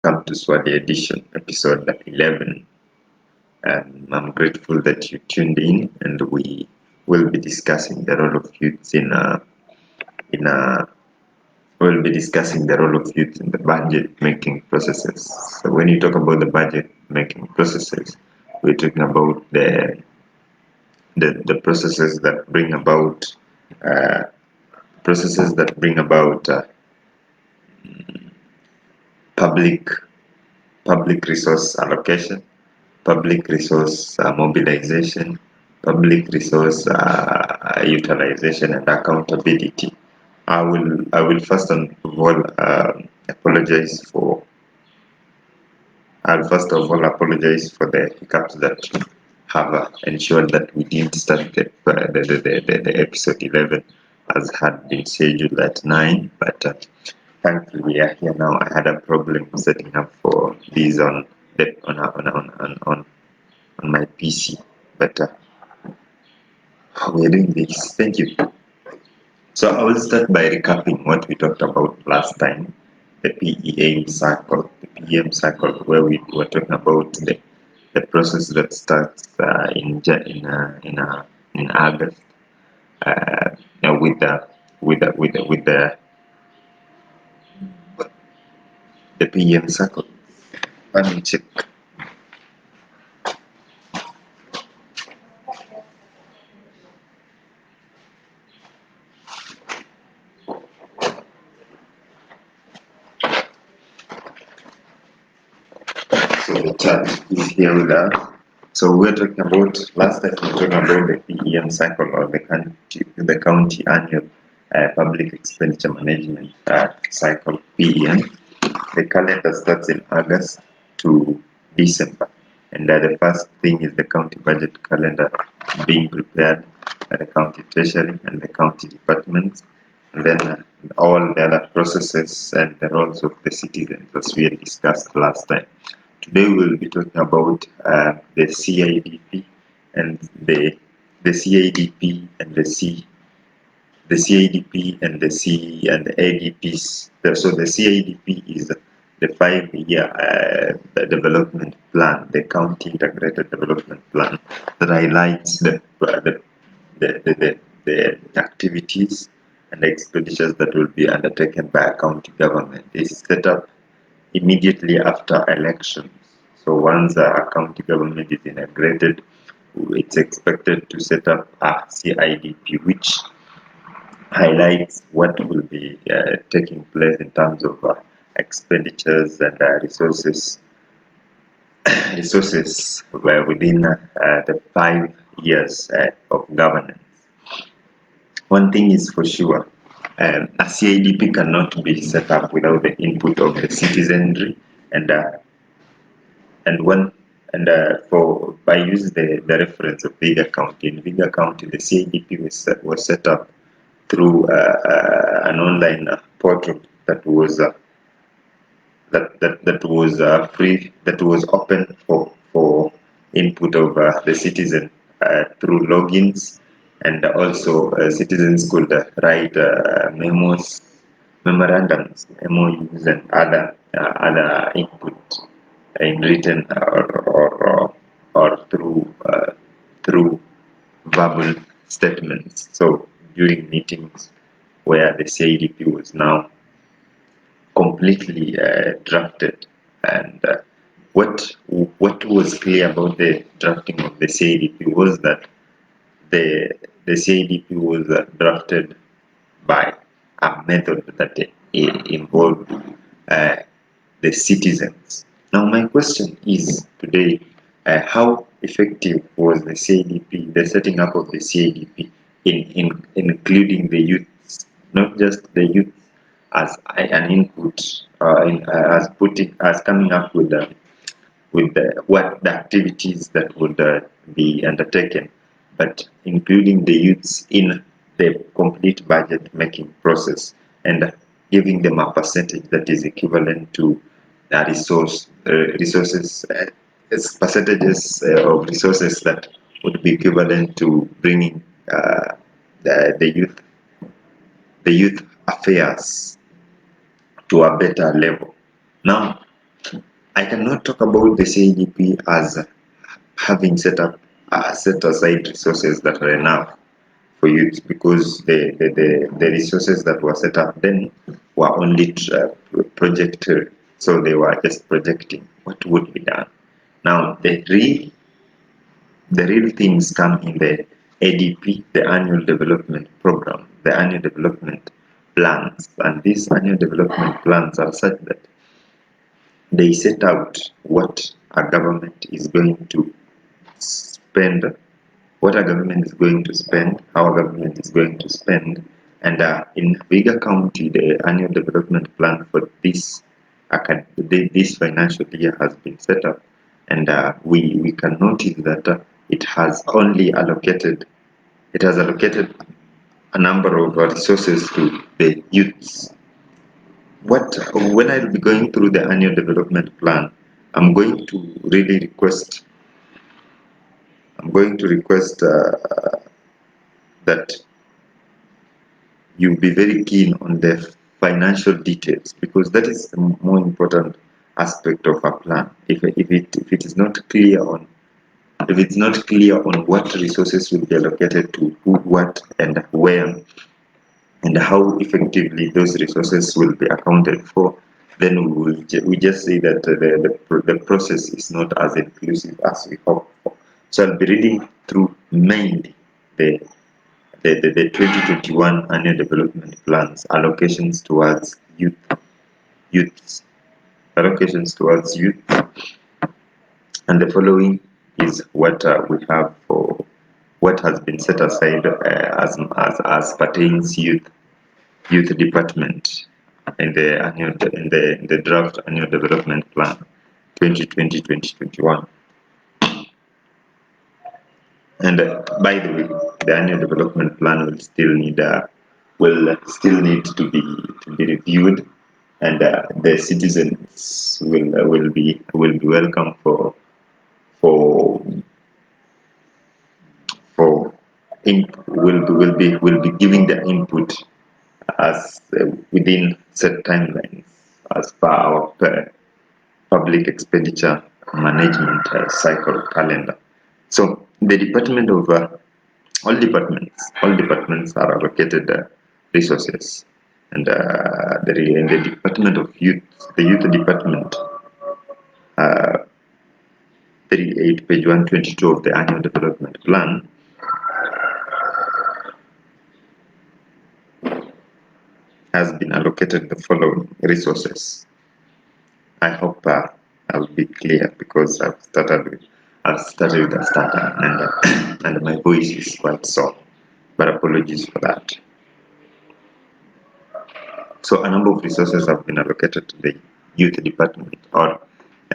Welcome to Swali edition, episode 11. I'm grateful that you tuned in, and we will be discussing the role of youth in a we'll be discussing the role of youth in the budget making processes. So when you talk about the budget making processes, we're talking about the processes that bring about uh, public public resource allocation, public resource mobilization, public resource utilization, and accountability. I will first of all apologize for I'll first of all apologize for the hiccups that have ensured that we didn't start the episode 11 as had been scheduled at 9, but thankfully we are here now. I had a problem setting up for these on my PC, but we're doing this. Thank you. So I will start by recapping what we talked about last time, the PEM cycle, where we were talking about the process that starts in August uh, with the PEM cycle. Let me check. So the chart is here with us. So we're talking about last time we were talking about the PEM cycle, or the county annual public expenditure management cycle (PEM). The calendar starts in August to December, and the first thing is the county budget calendar being prepared by the county treasury and the county departments, and then all the other processes and the roles of the citizens, as we had discussed last time. Today we'll be talking about the CIDP and the CIDP and the CIDP and the ADPs. So the CIDP is the 5-year development plan, the county integrated development plan that highlights the activities and the expenditures that will be undertaken by a county government. It's set up immediately after elections. So once a county government is integrated, it's expected to set up a CIDP, which highlights what will be taking place in terms of expenditures and resources within the 5 years of governance. One thing is for sure, a CIDP cannot be set up without the input of the citizenry, and one and for by using the reference of Viga County. In Viga County, the CIDP was set up through an online portal that was free, that was open for input of the citizen through logins, and also citizens could write memorandums, MOUs, and other input in written or through verbal statements. So during meetings where the CIDP was now completely drafted, and what was clear about the drafting of the CIDP was that the CIDP was drafted by a method that involved uh, the citizens. Now, my question is today, how effective was the CIDP, the setting up of the CIDP, in including the youths, not just the youth as an input, as coming up with what the activities that would be undertaken, but including the youths in the complete budget making process, and giving them a percentage that is equivalent to resources, percentages of resources that would be equivalent to bringing the youth affairs to a better level. Now, I cannot talk about the CIDP as having set aside resources that are enough for youth, because the resources that were set up then were only projected, so they were just projecting what would be done. Now the real things come in the ADP, the Annual Development Program, the Annual Development Plans, and these Annual Development Plans are such that they set out what a government is going to spend, what a government is going to spend, how a government is going to spend, and in Viga County, the Annual Development Plan for this financial year has been set up, and we can notice that it has allocated a number of resources to the youths. When I'll be going through the annual development plan, I'm going to really request that you be very keen on the financial details, because that is the more important aspect of a plan. If it is not clear on what resources will be allocated to who, what, and where, and how effectively those resources will be accounted for, then we just say that the process is not as inclusive as we hope for. So I'll be reading through mainly the 2021 annual development plans, allocations towards youth, and the following is what we have for what has been set aside as pertains youth department in the draft annual development plan 2020-2021. And by the way, the annual development plan will still need to be reviewed, and the citizens will be welcome for will be giving their input as within set timelines as per our public expenditure management cycle calendar. So the department of all departments are allocated resources, and in the department of youth, the youth department, 38 page 122 of the annual development plan, has been allocated the following resources. I hope I'll be clear, because I've started with a starter, and my voice is quite sore, but apologies for that. So a number of resources have been allocated to the youth department, or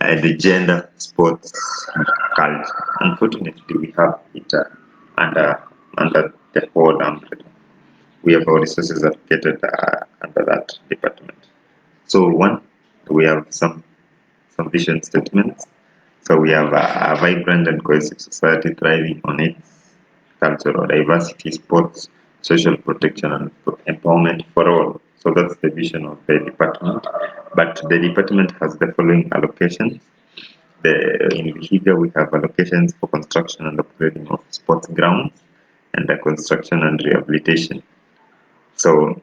the gender, sports, and culture. Unfortunately, we have it under the whole umbrella. We have our resources allocated under that department. So one, we have some vision statements. So we have a vibrant and cohesive society thriving on its cultural diversity, sports, social protection, and empowerment for all. So that's the vision of the department. But the department has the following allocations. In Vihiga, we have allocations for construction and upgrading of sports grounds, and the construction and rehabilitation. So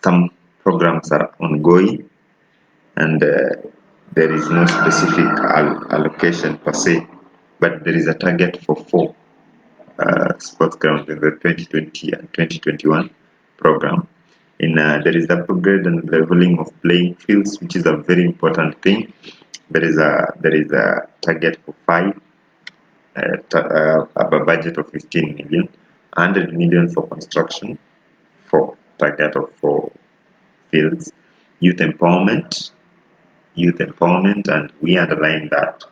some programs are ongoing, and there is no specific allocation per se, but there is a target for 4 sports grounds in the 2020 and 2021 program. There is the upgrade and leveling of playing fields, which is a very important thing. There is a target for 5, a budget of 15 million, 100 million for construction, for target of 4 fields. Youth empowerment, and we underline that.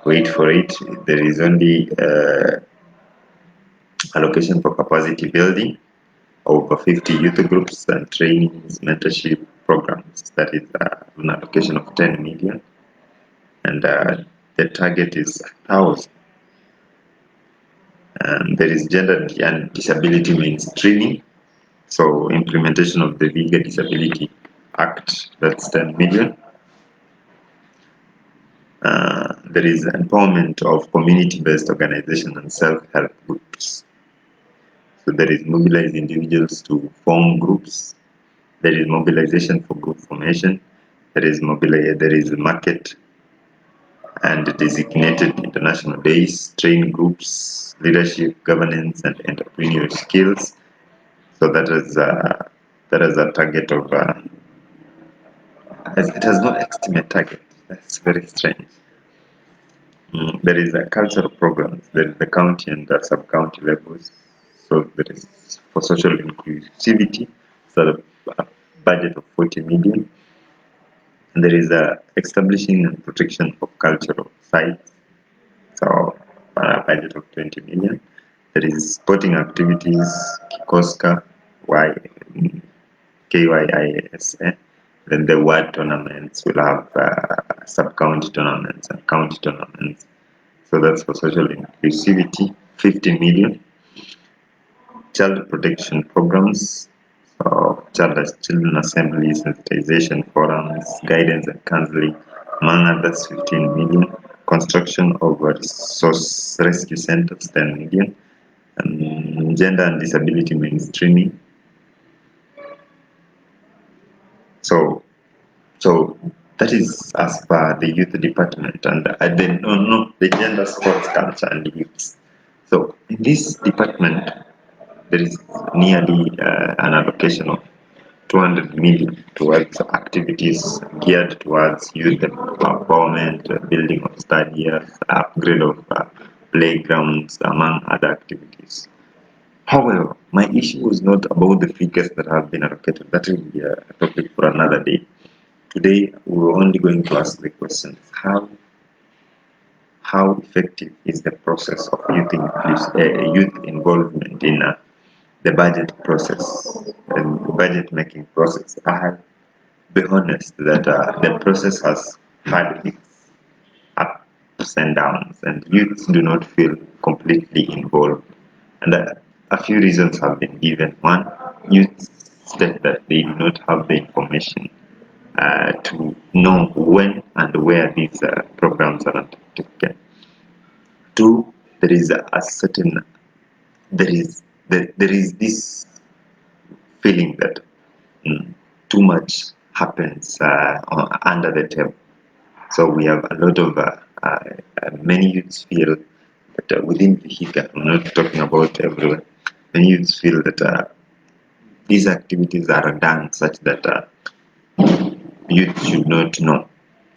Wait for it. There is only allocation for capacity building, over 50 youth groups and trainings, mentorship programs. That is an allocation of 10 million, and the target is 1,000. There is gender and disability mainstreaming, so implementation of the Viga Disability Act, that's 10 million. there is empowerment of community-based organization and self-help groups. So there is mobilize individuals to form groups. There is mobilization for group formation. There is market and designated international days, train groups, leadership, governance, and entrepreneurial skills. So that is a target of it has no estimate target. That's very strange. There is a cultural programs. There is the county and the sub-county levels. So there is for social inclusivity, so a budget of 40 million. And there is a establishing and protection of cultural sites, so a budget of 20 million. There is sporting activities, Kikoska, KYISA. Then the ward tournaments will have sub-county tournaments and county tournaments. So that's for social inclusivity, 50 million. Child protection programs, so children assemblies, sensitization forums, guidance and counseling, among others, 15 million. Construction of resource rescue centers, 10 million. And gender and disability mainstreaming. So that is as per the youth department, and the gender, sports, culture, and youth. So in this department, there is nearly an allocation of 200 million towards activities geared towards youth empowerment, building of stadiums, upgrade of playgrounds, among other activities. However, my issue is not about the figures that have been allocated. That will be a topic for another day. Today, we're only going to ask the question: how effective is the process of youth involvement in the budget process and the budget making process? I'll be honest that the process has had its ups and downs, and youths do not feel completely involved. And a few reasons have been given. One, youth state that they do not have the information to know when and where these programs are undertaken. Two, there is a certain there is this feeling that too much happens under the table. So we have a lot of many youths feel that within the Higa, I'm not talking about everywhere. Many youths feel that these activities are done such that youth should not know.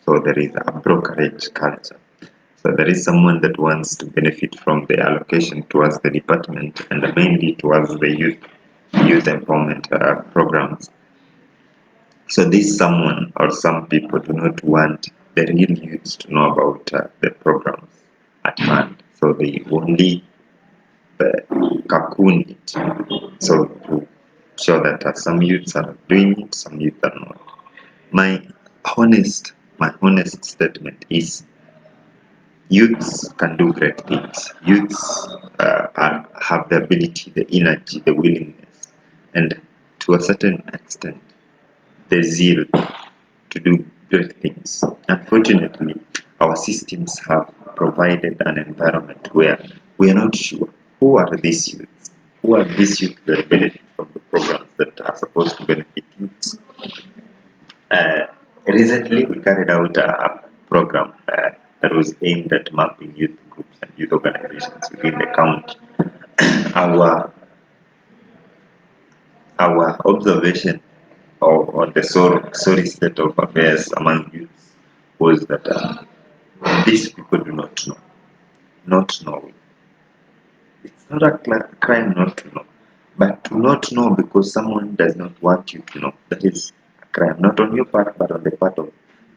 So there is a brokerage culture. So there is someone that wants to benefit from the allocation towards the department and mainly towards the youth empowerment programs. So this someone or some people do not want the real youths to know about the programs at hand. So they only cocoon it. So to show that some youths are doing it, some youths are not. My honest statement is youths can do great things. Youths have the ability, the energy, the willingness, and to a certain extent, the zeal to do great things. Unfortunately, our systems have provided an environment where we are not sure who are these youths, who are these youths that benefit from the programs that are supposed to benefit youths. Recently, we carried out a program that was aimed at mapping youth groups and youth organizations within the county. Our observation on the sorry state of affairs among youths was that these people do not know. Not knowing. It's not a crime not to know, but to not know because someone does not want you to know. That is a crime, not on your part, but on the part of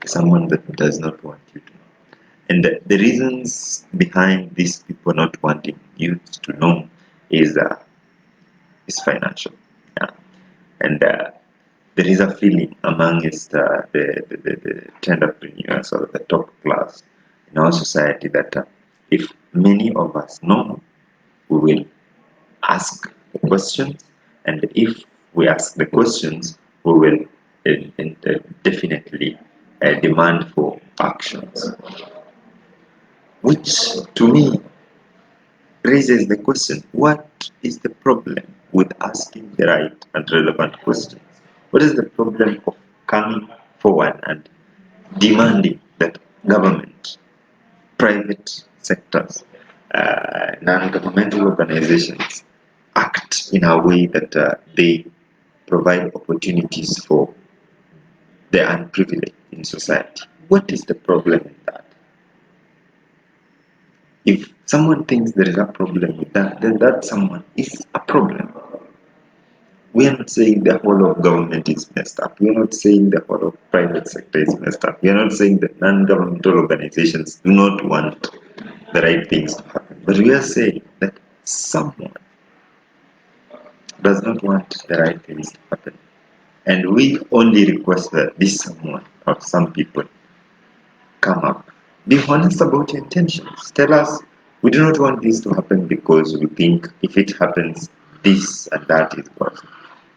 someone that does not want you to know. And the reasons behind these people not wanting youth to know is financial. Yeah. And there is a feeling amongst the entrepreneurs or the top class in our society that if many of us know, we will ask the questions, and if we ask the questions, we will definitely demand for actions. which to me raises the question, what is the problem with asking the right and relevant questions? What is the problem of coming forward and demanding that government, private sectors, non-governmental organizations act in a way that they provide opportunities for the unprivileged in society? What is the problem in that? If someone thinks there is a problem with that, then that someone is a problem. We are not saying the whole of government is messed up. We are not saying the whole of private sector is messed up. We are not saying that non-governmental organizations do not want the right things to happen. But we are saying that someone does not want the right things to happen. And we only request that this someone or some people come up. Be honest about your intentions. Tell us, we do not want this to happen because we think if it happens, this and that is possible.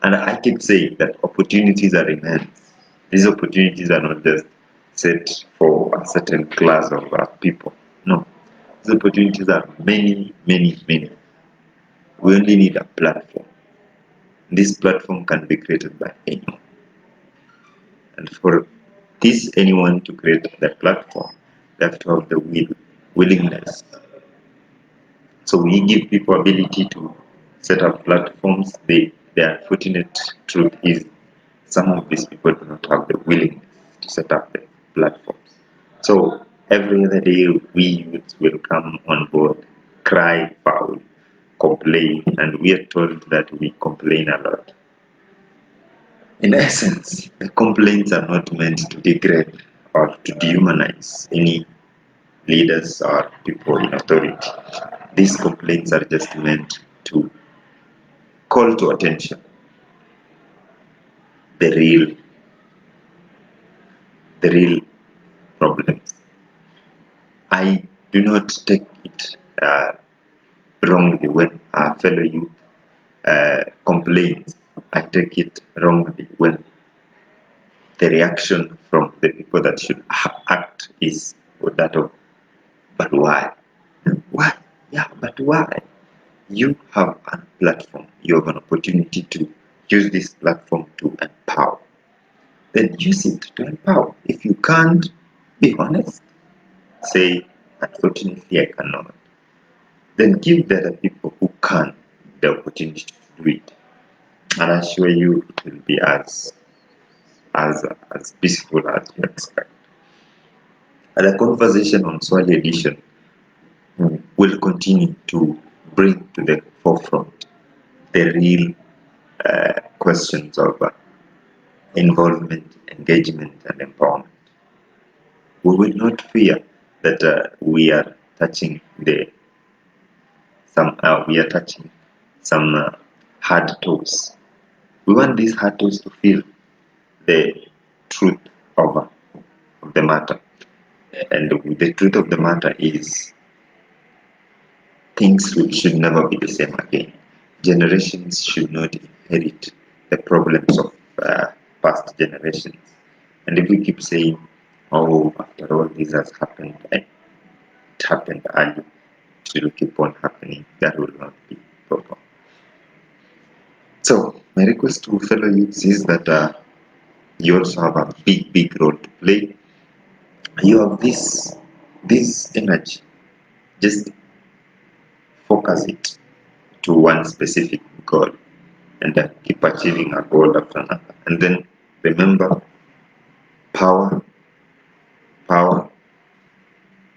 And I keep saying that opportunities are immense. These opportunities are not just set for a certain class of people. No, these opportunities are many, many, many. We only need a platform. This platform can be created by anyone. And for this anyone to create the platform, they have to have the willingness. So we give people ability to set up platforms. The unfortunate truth is some of these people do not have the willingness to set up the platforms. So every other day we youths will come on board, cry foul, complain, and we are told that we complain a lot. In essence, the complaints are not meant to degrade or to dehumanize any leaders or people in authority. These complaints are just meant to call to attention the real problems. I do not take it wrongly when a fellow youth complains. I take it wrongly when the reaction from the people that should act is that of, but why? Why? Yeah, but why? You have a platform. You have an opportunity to use this platform to empower. Then use it to empower. If you can't, be honest. Say, unfortunately, I cannot. Then give the other people who can the opportunity to do it. And I assure you, it will be as peaceful as you expect. And the conversation on Swali edition will continue to bring to the forefront the real questions of involvement, engagement, and empowerment. We will not fear that we are touching some hard toes. We want these hard toes to feel the truth of the matter. And the truth of the matter is things should never be the same again. Generations should not inherit the problems of past generations. And if we keep saying, oh, after all this has happened, and it happened early, it will keep on happening, that will not be proper. So, my request to fellow youths is that you also have a big role to play. You have this energy. Just focus it to one specific goal and keep achieving a goal after another. And then remember, power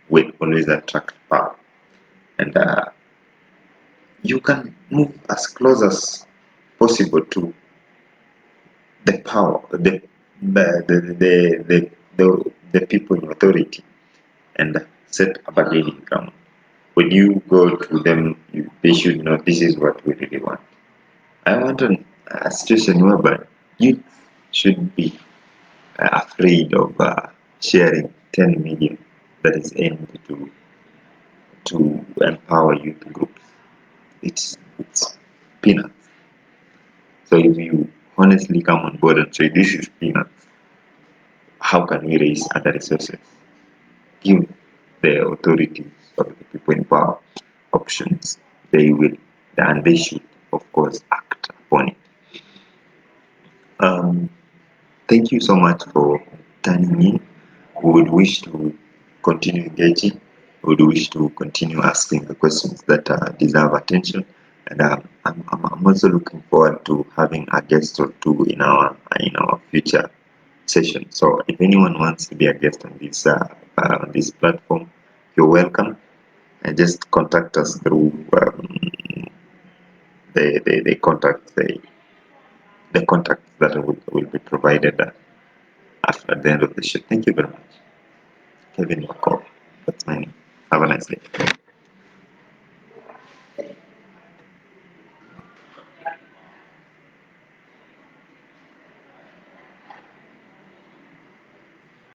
will always attract power. And you can move as close as possible to the power, the people in authority, and set a bargaining ground. When you go to them, they should know this is what we really want. I want a situation whereby you should be afraid of sharing 10 million that is aimed to empower youth groups. It's peanuts. So if you honestly come on board and say this is peanuts, how can we raise other resources? Give the authorities or the people in power options, they will and they should, of course, act upon it. Thank you so much for tuning in. We would wish to continue engaging. We would wish to continue asking the questions that deserve attention. And I'm also looking forward to having a guest or two in our future session. So if anyone wants to be a guest on this platform, you're welcome. And just contact us through the contact the contacts that will be provided after the end of the show. Thank you very much. Kevin McCall. That's my name. Have a nice day.